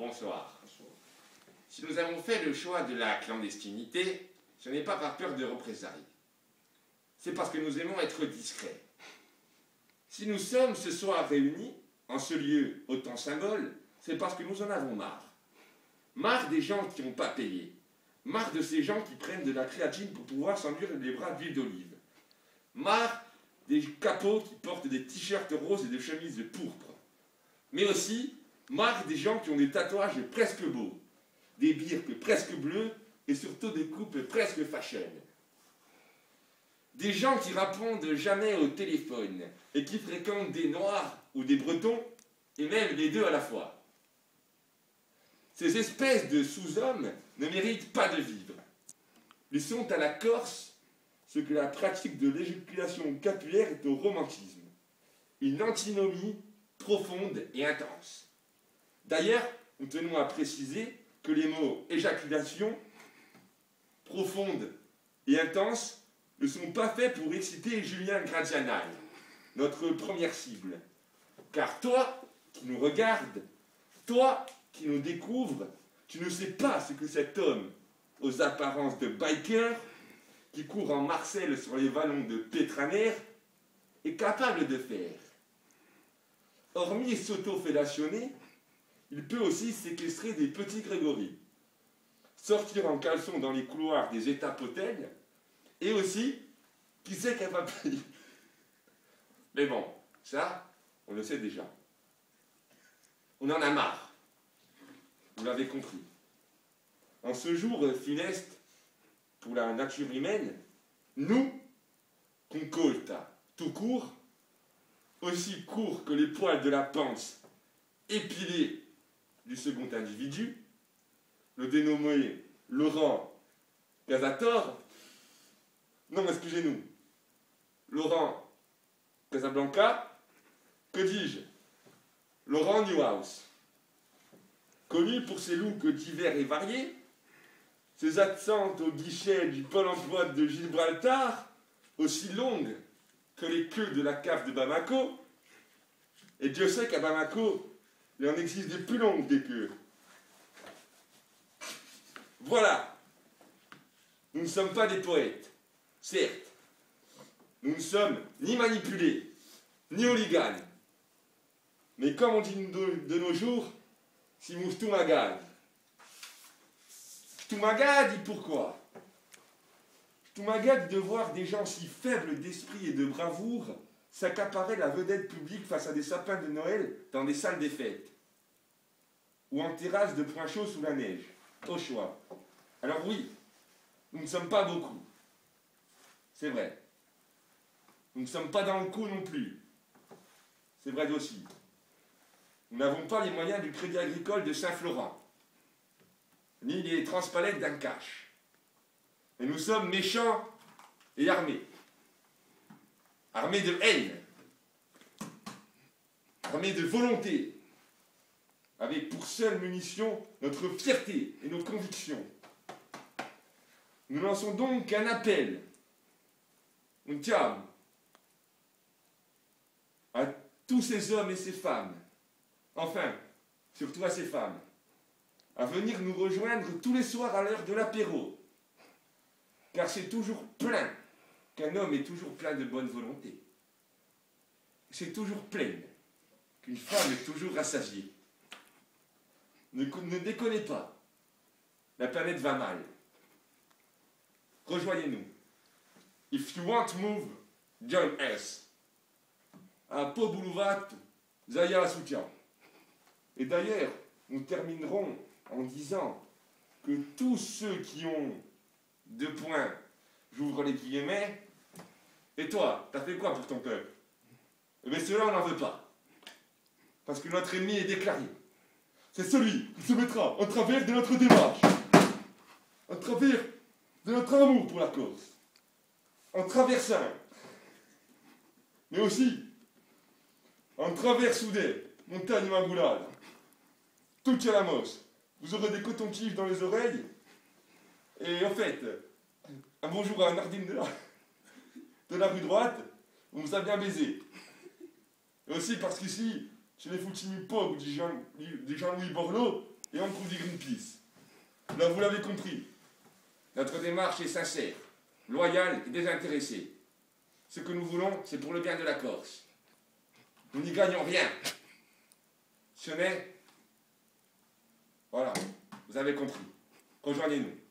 Bonsoir. Si nous avons fait le choix de la clandestinité, ce n'est pas par peur de représailles. C'est parce que nous aimons être discrets. Si nous sommes ce soir réunis, en ce lieu autant symbole, c'est parce que nous en avons marre. Marre des gens qui n'ont pas payé. Marre de ces gens qui prennent de la créatine pour pouvoir s'enduire les bras d'huile d'olive. Marre des capots qui portent des t-shirts roses et des chemises pourpres. Mais aussi, marre des gens qui ont des tatouages presque beaux, des birques presque bleues et surtout des coupes presque fashion. Des gens qui répondent jamais au téléphone et qui fréquentent des Noirs ou des Bretons, et même les deux à la fois. Ces espèces de sous-hommes ne méritent pas de vivre. Ils sont à la Corse ce que la pratique de l'éjaculation capillaire est au romantisme. Une antinomie profonde et intense. D'ailleurs, nous tenons à préciser que les mots éjaculation, profonde et intense ne sont pas faits pour exciter Julien Graziani, notre première cible. Car toi, qui nous regardes, toi, qui nous découvres, tu ne sais pas ce que cet homme, aux apparences de biker, qui court en Marcel sur les vallons de Pétraner, est capable de faire. Hormis s'auto-fellationner, il peut aussi séquestrer des petits Grégory, sortir en caleçon dans les couloirs des étapes-hôtels, et aussi, qui sait qu'elle va payer. Mais bon, ça, on le sait déjà. On en a marre. Vous l'avez compris. En ce jour funeste pour la nature humaine, nous, qu'on colta tout court, aussi court que les poils de la panse épilés du second individu, le dénommé Laurent Casator, non, excusez-nous, Laurent Casablanca, que dis-je, Laurent Newhouse, connu pour ses looks divers et variés, ses absentes au guichet du Pôle emploi de Gibraltar, aussi longues que les queues de la cave de Bamako, et Dieu sait qu'à Bamako, il en existe des plus longues des queues. Voilà. Nous ne sommes pas des poètes, certes. Nous ne sommes ni manipulés, ni hooligans. Mais comme on dit de nos jours, si Moustou-Maga. Moustou-Maga dit pourquoi. Moustou-Maga dit de voir des gens si faibles d'esprit et de bravoure s'accaparer la vedette publique face à des sapins de Noël dans des salles des fêtes. Ou en terrasse de point chaud sous la neige. Au choix. Alors oui, nous ne sommes pas beaucoup. C'est vrai. Nous ne sommes pas dans le coup non plus. C'est vrai aussi. Nous n'avons pas les moyens du Crédit Agricole de Saint-Florent, ni les transpalettes d'un cash. Mais nous sommes méchants et armés. Armés de haine. Armés de volonté. Avec pour seule munition notre fierté et nos convictions. Nous lançons donc un appel. Un chiamo à tous ces hommes et ces femmes, enfin, surtout à ces femmes, à venir nous rejoindre tous les soirs à l'heure de l'apéro. Car c'est toujours plein, qu'un homme est toujours plein de bonne volonté. C'est toujours plein, qu'une femme est toujours rassasiée. Ne déconnez pas, la planète va mal. Rejoignez-nous. If you want to move, join us. À Pobuluvat, Zaya soutient. Et d'ailleurs, nous terminerons en disant que tous ceux qui ont 2 points, j'ouvre les guillemets, et toi, t'as fait quoi pour ton peuple? Eh bien, cela, on n'en veut pas. Parce que notre ennemi est déclaré. C'est celui qui se mettra en travers de notre démarche, en travers de notre amour pour la Corse, en traversant, mais aussi en travers soudé, montagne Magoulade, tout à la mosse. Vous aurez des cotons-tiges dans les oreilles, et en fait, un bonjour à Nardine de la rue droite, on vous a bien baisé. Et aussi parce qu'ici, chez les Foutimi Pog ou des Jean-Louis Borloo, et on trouve du Greenpeace. Alors vous l'avez compris, notre démarche est sincère, loyale et désintéressée. Ce que nous voulons, c'est pour le bien de la Corse. Nous n'y gagnons rien. Ce n'est... Voilà, vous avez compris. Rejoignez-nous.